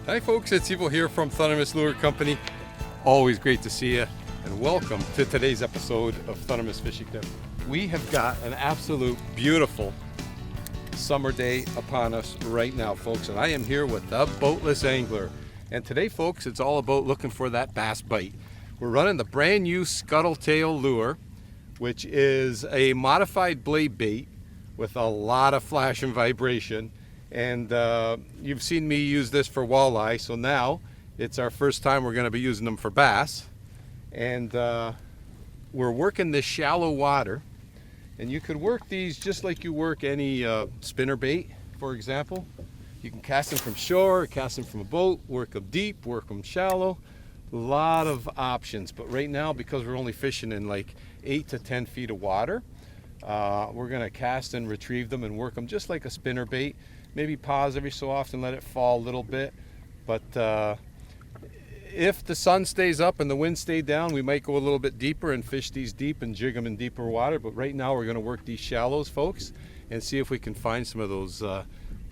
Hi folks, it's Evo here from Thundermist Lure Company. Always great to see you, and welcome to today's episode of Thundermist Fishing Tip. We have got an absolute beautiful summer day upon us right now, folks, and I am here with the Boatless Angler. And today, folks, it's all about looking for that bass bite. We're running the brand new Scuttletail lure, which is a modified blade bait with a lot of flash and vibration. And you've seen me use this for walleye, so now it's our first time we're going to be using them for bass. And we're working this shallow water, and you could work these just like you work any spinner bait, for example. You can cast them from shore, cast them from a boat, work them deep, work them shallow. A lot of options, but right now, because we're only fishing in like 8 to 10 feet of water, we're going to cast and retrieve them and work them just like a spinner bait. Maybe pause every so often, let it fall a little bit. But if the sun stays up and the wind stays down, we might go a little bit deeper and fish these deep and jig them in deeper water. But right now we're going to work these shallows, folks, and see if we can find some of those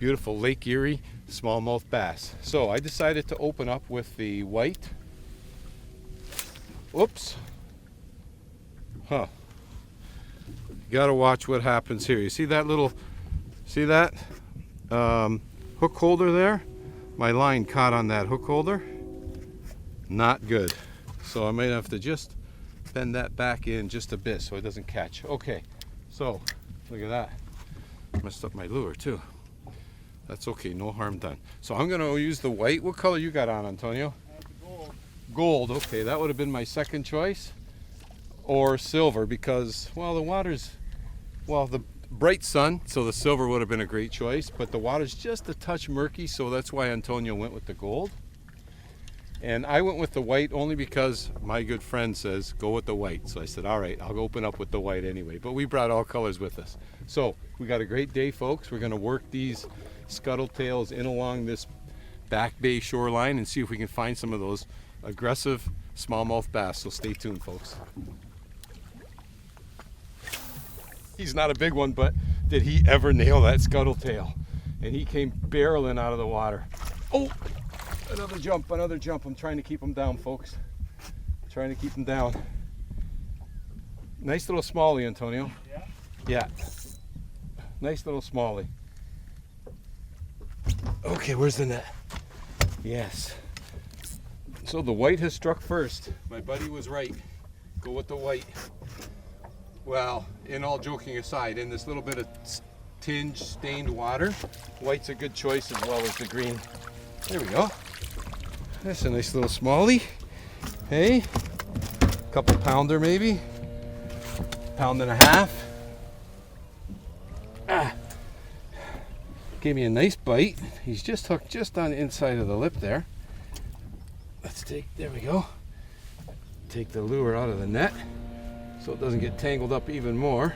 beautiful Lake Erie smallmouth bass. So I decided to open up with the white. Whoops. Huh. You gotta watch what happens here. You see that little, see that? Hook holder there? My line caught on that hook holder. Not good. So I might have to just bend that back in just a bit so it doesn't catch. Okay, so look at that. Messed up my lure too. That's okay, no harm done. So I'm gonna use the white. What color you got on, Antonio? Gold. Gold, okay, that would have been my second choice. Or silver, because, well, the water's, well, the bright sun, so the silver would have been a great choice, but the water's just a touch murky, so that's why Antonio went with the gold. And I went with the white only because my good friend says go with the white. So I said, all right, I'll open up with the white anyway. But we brought all colors with us. So we got a great day, folks. We're going to work these Scuttletails in along this back bay shoreline and see if we can find some of those aggressive smallmouth bass. So stay tuned, folks. He's not a big one, but did he ever nail that Scuttletail? And he came barreling out of the water. Oh, another jump, another jump. I'm trying to keep him down, folks. I'm trying to keep him down. Nice little smallie, Antonio. Yeah? Yeah. Nice little smallie. Okay, where's the net? Yes. So the white has struck first. My buddy was right. Go with the white. Well, in all joking aside, in this little bit of tinge stained water, white's a good choice as well as the green. There we go. That's a nice little smallie. Hey, couple pounder maybe, pound and a half. Gave me a nice bite. He's just hooked just on the inside of the lip there. Let's take, there we go. Take the lure out of the net so it doesn't get tangled up even more.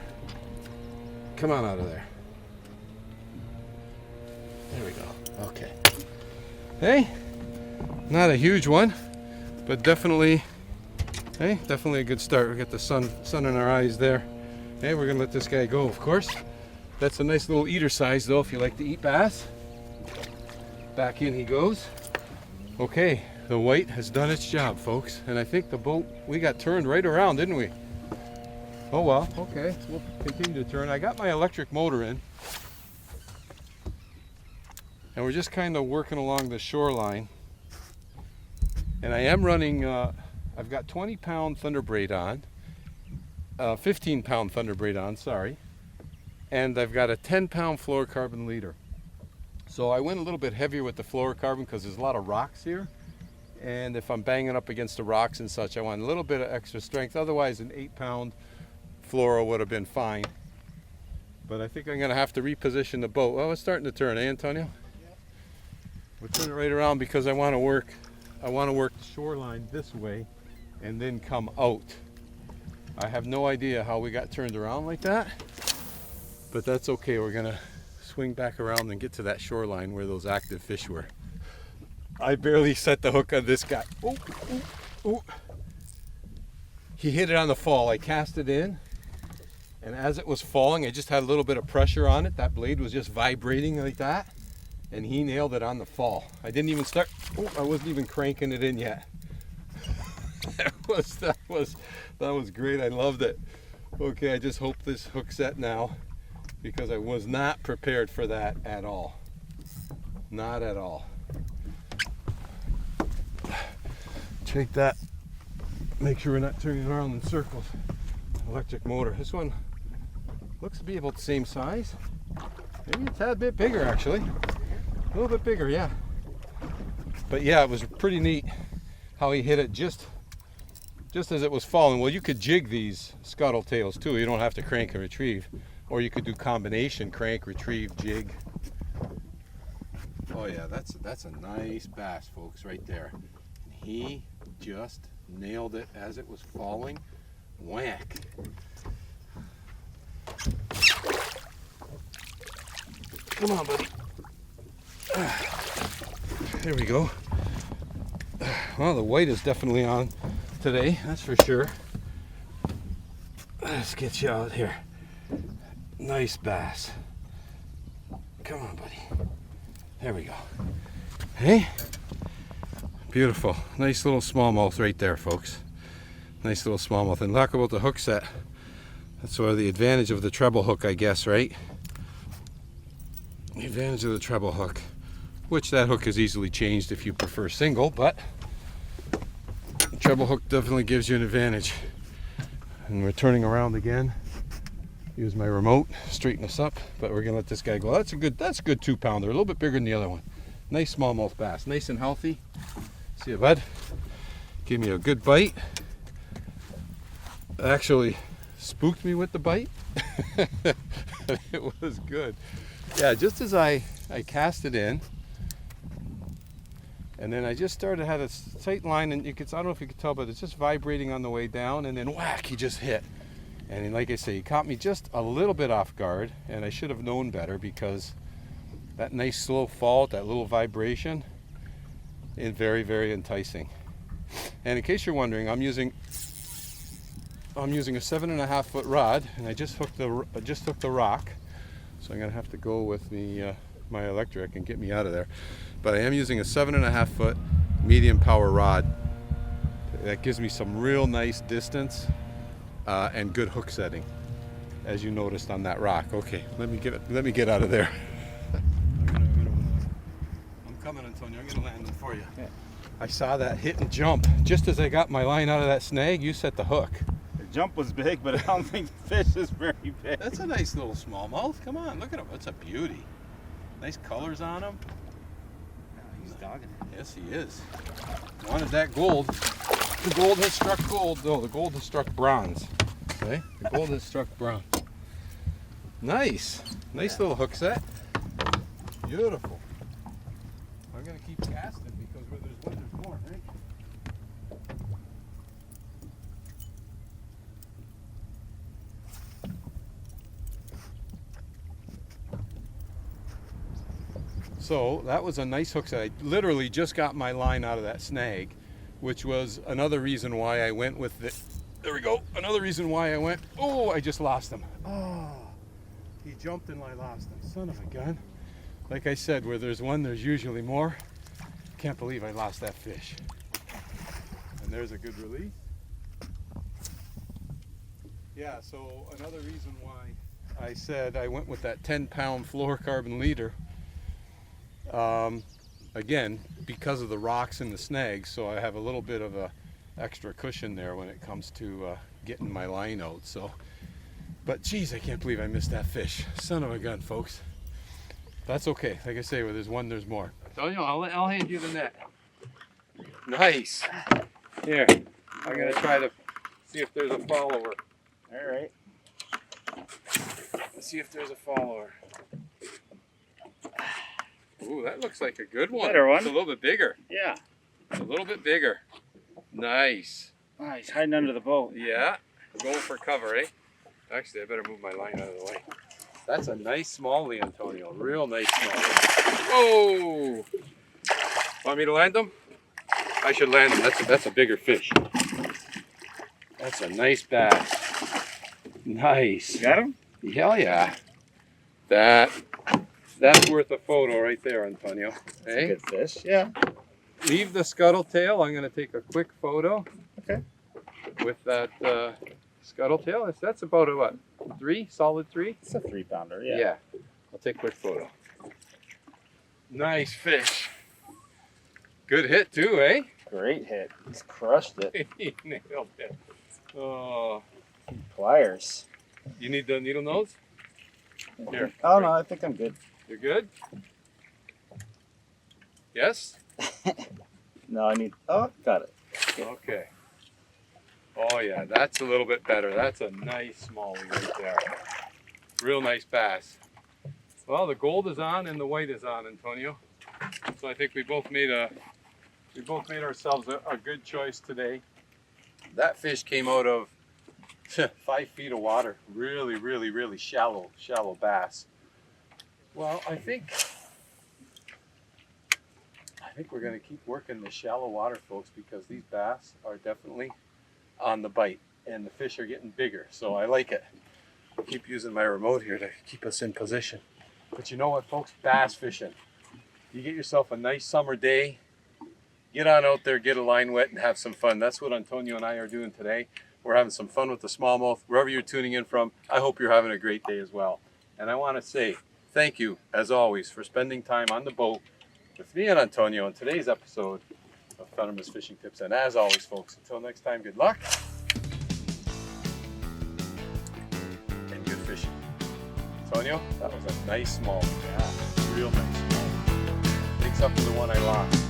Come on out of there. There we go. Okay. Hey, not a huge one, but definitely, hey, definitely a good start. We got the sun in our eyes there. Hey, we're gonna let this guy go, of course. That's a nice little eater size though, if you like to eat bass. Back in he goes. Okay, the white has done its job, folks. And I think the boat, we got turned right around, didn't we? Oh well, okay, we'll continue to turn. I got my electric motor in. And we're just kind of working along the shoreline. And I am running, I've got 20-pound Thunderbraid on. 15-pound Thunderbraid on, sorry. And I've got a 10-pound fluorocarbon leader. So I went a little bit heavier with the fluorocarbon because there's a lot of rocks here. And if I'm banging up against the rocks and such, I want a little bit of extra strength. Otherwise, an 8-pound fluoro would have been fine. But I think I'm going to have to reposition the boat. Oh, it's starting to turn, eh, Antonio? Yep. We'll turn it right around because I want to work the shoreline this way and then come out. I have no idea how we got turned around like that, but that's okay. We're going to swing back around and get to that shoreline where those active fish were. I barely set the hook on this guy. Oh, oh, oh. He hit it on the fall. I cast it in, and as it was falling, I just had a little bit of pressure on it. That blade was just vibrating like that. and he nailed it on the fall. I didn't even start, I wasn't even cranking it in yet. that was great. I loved it. Okay, I just hope this hook set now, because I was not prepared for that at all. Not at all. Take that. Make sure we're not turning around in circles. Electric motor. This one looks to be about the same size. Maybe a tad bit bigger, actually. A little bit bigger, yeah. But yeah, it was pretty neat how he hit it just as it was falling. Well, you could jig these Scuttletails too. You don't have to crank and retrieve. Or you could do combination crank, retrieve, jig. Oh yeah, that's a nice bass, folks, right there. And he just nailed it as it was falling. Whack. Come on, buddy. There we go. Well, the white is definitely on today, that's for sure. Let's get you out here. Nice bass. Come on, buddy. There we go. Hey? Beautiful. Nice little smallmouth right there, folks. Nice little smallmouth. And talk about the hook set. That's sort of the advantage of the treble hook, I guess, right? The advantage of the treble hook. Which that hook is easily changed if you prefer single, but the treble hook definitely gives you an advantage. And we're turning around again. Use my remote, straighten us up, but we're gonna let this guy go. That's a good 2-pounder, a little bit bigger than the other one. Nice smallmouth bass, nice and healthy. See you, bud. Give me a good bite. Actually spooked me with the bite. It was good. Yeah, just as I cast it in, and then I just had a tight line, and I don't know if you could tell, but it's just vibrating on the way down, and then whack, he just hit. And like I say, he caught me just a little bit off guard, and I should have known better, because that nice slow fall, that little vibration, is very, very enticing. And in case you're wondering, I'm using a 7.5 foot rod, and I just hooked the rock. So I'm gonna have to go with my electric and get me out of there. But I am using a 7.5 foot medium power rod. That gives me some real nice distance and good hook setting, as you noticed on that rock. Okay, let me get out of there. I'm coming, Antonio. I'm gonna land them for you. Yeah. I saw that hit and jump just as I got my line out of that snag. You set the hook. The jump was big, but I don't think the fish is very big. That's a nice little smallmouth. Come on, look at him. That's a beauty. Nice colors on him. He's dogging it. Yes, he is. Wanted that gold. The gold has struck gold. No, the gold has struck bronze. Okay? The gold has struck bronze. Nice. Nice little hook set. Beautiful. I'm going to keep casting, because where there's one, there's more, right? So that was a nice hook set. I literally just got my line out of that snag, which was another reason why I went with the, there we go, another reason why I went, oh, I just lost him. Oh, he jumped and I lost him, son of a gun. Like I said, where there's one, there's usually more. Can't believe I lost that fish. And there's a good release. Yeah, so another reason why I said I went with that 10-pound fluorocarbon leader, again, because of the rocks and the snags, so I have a little bit of a extra cushion there when it comes to getting my line out. So, but geez, I can't believe I missed that fish. Son of a gun, folks. That's okay. Like I say, where there's one, there's more. So, I'll hand you the net. Nice. Here, I'm gonna try to see if there's a follower. All right. Let's see if there's a follower. Ooh, that looks like a good one. Better one. It's a little bit bigger. Yeah. A little bit bigger. Nice. Ah, he's hiding under the boat. Yeah. Going for cover, eh? Actually, I better move my line out of the way. That's a nice smallie, Antonio. Real nice smallie. Whoa! Want me to land them? I should land them. That's a bigger fish. That's a nice bass. Nice. You got him? Hell yeah. That That's worth a photo right there, Antonio. It's a Hey, good fish. Yeah. leave the Scuttletail. I'm going to take a quick photo. Okay. With that Scuttletail. That's about a what? 3? Solid 3? It's a 3-pounder. Yeah. I'll take a quick photo. Nice fish. Good hit too, eh? Great hit. He's crushed it. He nailed it. Oh, Pliers. you need the needle nose? Here. Oh no, I think I'm good. You're good? Yes? No, I need. Oh, got it. Okay. Oh yeah, that's a little bit better. That's a nice smallie right there. Real nice bass. Well, the gold is on and the white is on, Antonio. So I think we both made ourselves a good choice today. That fish came out of 5 feet of water. Really, really, really shallow bass. Well, I think we're going to keep working the shallow water, folks, because these bass are definitely on the bite and the fish are getting bigger. So I like it. I'll keep using my remote here to keep us in position. But you know what, folks? Bass fishing. You get yourself a nice summer day. Get on out there, get a line wet, and have some fun. That's what Antonio and I are doing today. We're having some fun with the smallmouth. Wherever you're tuning in from, I hope you're having a great day as well. And I want to say thank you, as always, for spending time on the boat with me and Antonio on today's episode of Thunderous Fishing Tips. And as always, folks, until next time, good luck and good fishing. Antonio, that was a nice smallmouth. Yeah, real nice smallmouth. Makes up for the one I lost.